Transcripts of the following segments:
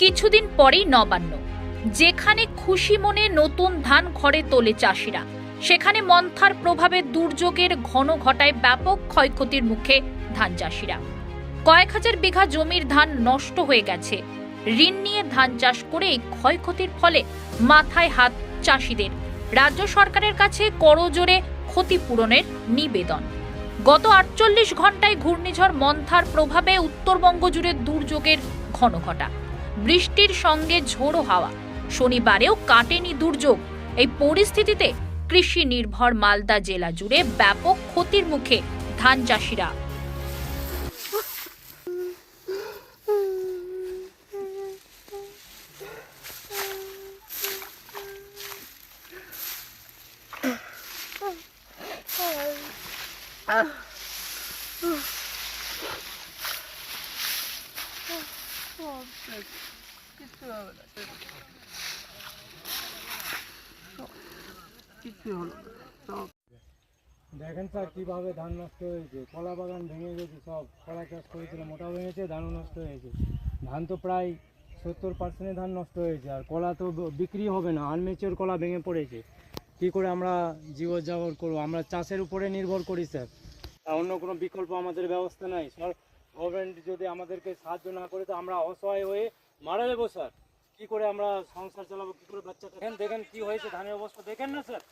কিছুদিন পরেই নবান্ন, যেখানে খুশি মনে নতুন ধান ঘরে তোলে চাষিরা, সেখানে মন্থার প্রভাবে দুর্যোগের ঘন ঘটায় ব্যাপক ক্ষয়ক্ষতির মুখে ধান চাষিরা। কয়েক হাজার বিঘা জমির ধান নষ্ট হয়ে গেছে। ঋণ নিয়ে ধান চাষ করে এই ক্ষয়ক্ষতির ফলে মাথায় হাত চাষিদের। রাজ্য সরকারের কাছে করজোড়ে ক্ষতিপূরণের নিবেদন। গত 48 ঘন্টায় ঘূর্ণিঝড় মন্থার প্রভাবে উত্তরবঙ্গ জুড়ে দুর্যোগের ঘন ঘটা, বৃষ্টির সঙ্গে ঝোড়ো হাওয়া। শনিবারেও কাটেনি দুর্যোগ। এই পরিস্থিতিতে কৃষি নির্ভর মালদা জেলা জুড়ে ব্যাপক ক্ষতির মুখে ধান চাষিরা। দেখেন স্যার কিভাবে ধান নষ্ট হয়েছে, কলা বাগান ভেঙে গেছে, সব কলা চাষ করেছিল মোটাও ভেঙেছে, ধানও নষ্ট হয়েছে। ধান তো প্রায় 70% ধান নষ্ট হয়েছে, আর কলা তো বিক্রি হবে না, আনমেচিওর কলা ভেঙে পড়েছে। কী করে আমরা জীবনযাপন করবো? আমরা চাষের উপরে নির্ভর করি স্যার, অন্য কোনো বিকল্প আমাদের ব্যবস্থা নাই। গভর্নমেন্ট যদি আমাদেরকে সাহায্য না করে তো আমরা অসহায় হয়ে মারা যাবো স্যার। কি করে আমরা সংসার চালাবো, কি করে বাচ্চা? দেখেন কি হয়েছে ধানের অবস্থা, দেখেন না স্যার,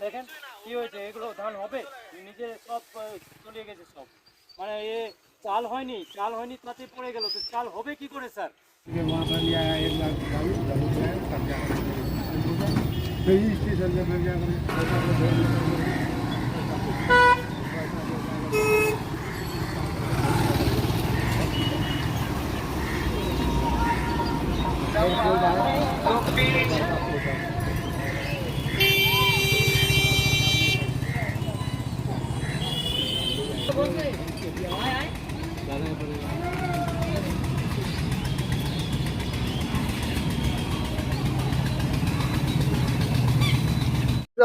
দেখেন কি হয়েছে। এগুলো ধান হবে? নিজে সব চলে গেছে সব, মানে চাল হয়নি তাতে পড়ে গেল, তো চাল হবে কি করে স্যার?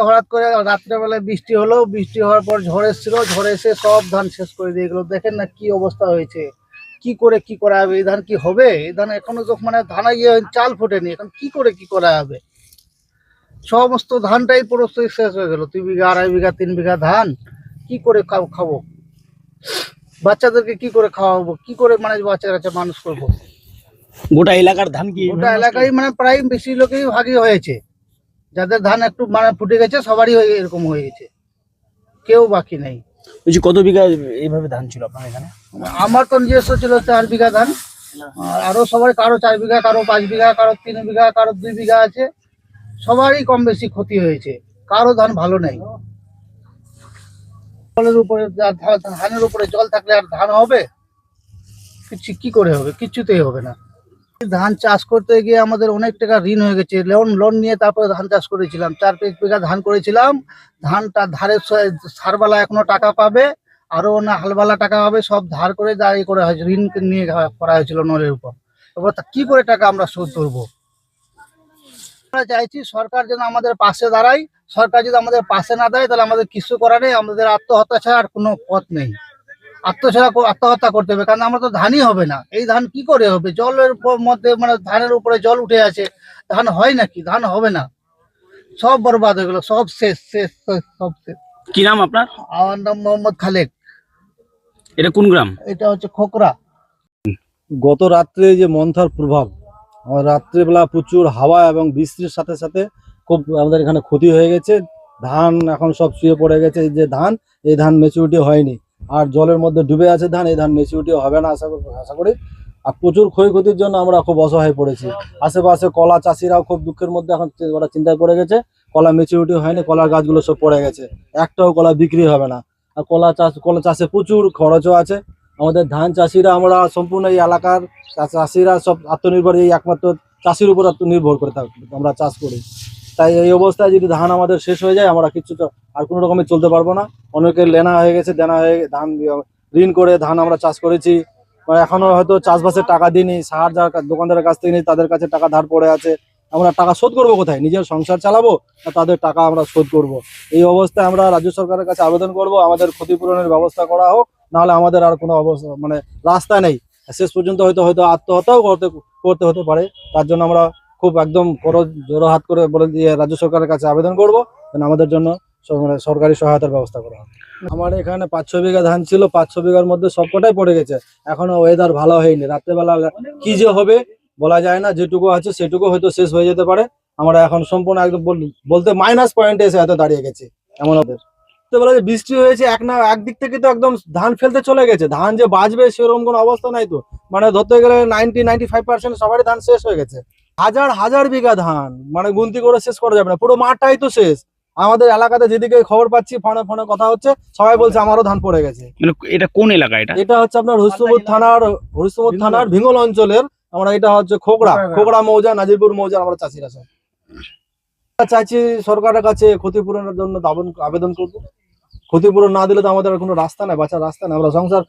হঠাৎ করে রাত্রেবেলায় বৃষ্টি হলো, বৃষ্টি হওয়ার পর ঝড় এসেছিল, ঝড় এসে সব ধান শেষ করে দিয়ে গেলো। দেখেন না কি অবস্থা হয়েছে। কি করা হবে? এই ধান কি হবে? এই ধান এখনো তো মানে ধান চাল ফোটেনি, এখন কি করা হবে? সমস্ত ধানটাই পুরো শেষ হয়ে গেল। 2 বিঘা 2.5 বিঘা 3 বিঘা ধান কি করে খাবো? বাচ্চাদেরকে কি করে খাওয়াবো? কি করে মানে বাচ্চা মানুষ করবো? গোটা এলাকার ধান কি? গোটা এলাকায় মানে প্রায় বেশি লোকেই ভাগী হয়েছে। যাদের ধান একটু মানে ফুটে গেছে সবারই এরকম হয়ে গেছে, কেউ বাকি নেই। কত বিঘা এইভাবে ধান ছিল আপনার এখানে? আমার তো নিজস্ব ছিল 4 বিঘা ধান, আর আরো সবাই কারো 4 বিঘা, কারো 5 বিঘা, কারো 3 বিঘা, কারো 2 বিঘা আছে। সবারই কম বেশি ক্ষতি হয়েছে, কারো ধান ভালো নেই। জলের উপরে ধানের উপরে জল থাকলে আর ধান হবে? কি করে হবে? কিছুতেই হবে না। ধান চাষ করতে গিয়ে আমাদের অনেক টাকা ঋণ হয়ে গেছে। লোন নিয়ে তারপরে ধান চাষ করেছিলাম। 4-5 বিঘা ধান করেছিলাম। ধানটা ধারের সারবালা এখনো টাকা পাবে, আরো না হালবালা টাকা হবে, সব ধার করে দাঁড়িয়ে করা হয়েছে, ঋণ নিয়ে করা হয়েছিল লোনের উপর। এবার কি করে টাকা আমরা শোধ করবো? আমরা চাইছি সরকার যেন আমাদের পাশে দাঁড়ায়। সরকার যদি আমাদের পাশে না দাঁড়ায় তাহলে আমাদের কিছু করার নেই, আমাদের আত্মহত্যা ছাড়া আর কোনো পথ নেই। আত্মহত্যা করতে হবে, কারণ আমরা তো ধানই হবে না। এই ধান কি করে হবে? জলের মধ্যে মানে ধানের উপরে জল উঠে আছে, ধান হয় নাকি? ধান হবে না, সব বরবাদ হয়ে গেল, সব শেষ। কি নাম আপনার? আমার নাম মোহাম্মদ খালেক। এটা কোন গ্রাম? এটা হচ্ছে খোকরা। গত রাত্রে যে মন্থার প্রভাব, রাত্রেবেলা প্রচুর হাওয়া এবং বৃষ্টির সাথে সাথে খুব আমাদের এখানে ক্ষতি হয়ে গেছে। ধান এখন সব শুয়ে পড়ে গেছে। এই ধান ম্যাচুরিটি হয়নি, আর জলের মধ্যে ডুবে আছে ধান। এই ধান ম্যাচুরিটি হবে না আশা করি। আর প্রচুর ক্ষয়ক্ষতির জন্য আমরা খুব অসহায় পড়েছি। আশেপাশে কলা চাষিরাও খুব দুঃখের মধ্যে এখন ওরা চিন্তায় পড়ে গেছে। কলা ম্যাচুরিটি হয়নি, কলার গাছগুলো সব পড়ে গেছে, একটাও কলা বিক্রি হবে না। আর কলা চাষে প্রচুর খরচও আছে। আমাদের ধান চাষিরা, আমরা সম্পূর্ণ এই এলাকার চাষিরা সব আত্মনির্ভর, এই একমাত্র চাষির উপর নির্ভর করে আমরা চাষ করি। তাই এই অবস্থায় যদি ধান আমাদের শেষ হয়ে যায়, আমরা কিছু আর কোনো রকমের চলতে পারবো না। অনেকের দেনা হয়ে গেছে, ধান ঋণ করে ধান আমরা চাষ করেছি। এখনো হয়তো চাষবাসের টাকা দিইনি, সার যার দোকানদারের কাছ থেকে নিই তাদের কাছে টাকা ধার পড়ে আছে। আমরা টাকা শোধ করবো কোথায়? নিজের সংসার চালাবো না তাদের টাকা আমরা শোধ করব? এই অবস্থায় আমরা রাজ্য সরকারের কাছে আবেদন করব, আমাদের ক্ষতিপূরণের ব্যবস্থা করা হোক, নাহলে আমাদের আর কোনো অবস্থা মানে রাস্তা নেই। শেষ পর্যন্ত হয়তো হয়তো আত্মহত্যাও করতে হতে পারে। তার জন্য আমরা খুব একদম জোড়ো হাত করে বলে দিয়ে রাজ্য সরকারের কাছে আবেদন করবো যেন আমাদের জন্য সরকারি সহায়তার ব্যবস্থা করা হয়। আমার এখানে 5-6 বিঘা ধান ছিল, 5-6 বিঘার মধ্যে সবকটাই পড়ে গেছে। এখনো ওয়েদার ভালো হয়নি, রাত্রেবেলা কি যে হবে বলা যায় না, যেটুকু আছে সেটুকু হয়তো শেষ হয়ে যেতে পারে। আমরা এখন সম্পূর্ণ একদম বলতে মাইনাস পয়েন্টে এসে এত দাঁড়িয়ে গেছে। এমন ওদের রাত্রেবেলা যে বৃষ্টি হয়েছে একদিক থেকে তো একদম ধান ফেলতে চলে গেছে, ধান যে বাঁচবে সেরকম কোনো অবস্থা নাই তো। মানে ধরতে গেলে 90-95% সবারই ধান শেষ হয়ে গেছে। হাজার বিঘা ধান মানে গুনতি করে শেষ করা যাবে না, পুরো মাঠটাই তো শেষ। আমাদের এলাকাতে যেদিকে খবর পাচ্ছি ফোনে কথা হচ্ছে, সবাই বলছে আমারও ধান পড়ে গেছে। মানে এটা কোন এলাকা এটা? এটা হচ্ছে আপনার হরিশ্চন্দ্রপুর থানার ভিঙ্গল অঞ্চলের। আমরা এটা হচ্ছে খোকড়া মৌজা, নাজিরপুর মৌজা আমরা চাষিরা সব চাইছি সরকারের কাছে ক্ষতিপূরণের জন্য আবেদন করবো। ক্ষতিপূরণ না দিলে তো আমাদের আর কোনো রাস্তা নাই, বাঁচার রাস্তা নাই। আমরা সংসার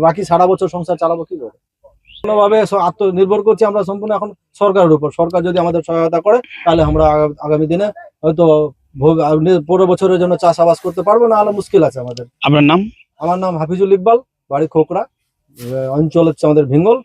বাকি সারা বছর সংসার চালাবো কি করে? কোনোভাবে আত্মনির্ভর করছি আমরা সম্পূর্ণ এখন সরকারের উপর। সরকার যদি আমাদের সহায়তা করে তাহলে আমরা আগামী দিনে হয়তো পরের বছরের জন্য চাষাবাদ করতে পারবো, না হলে মুশকিল আছে আমাদের। আপনার নাম? আমার নাম হাফিজুল ইকবাল, বাড়ি খোকড়া, অঞ্চল হচ্ছে আমাদের ভিঙ্গল।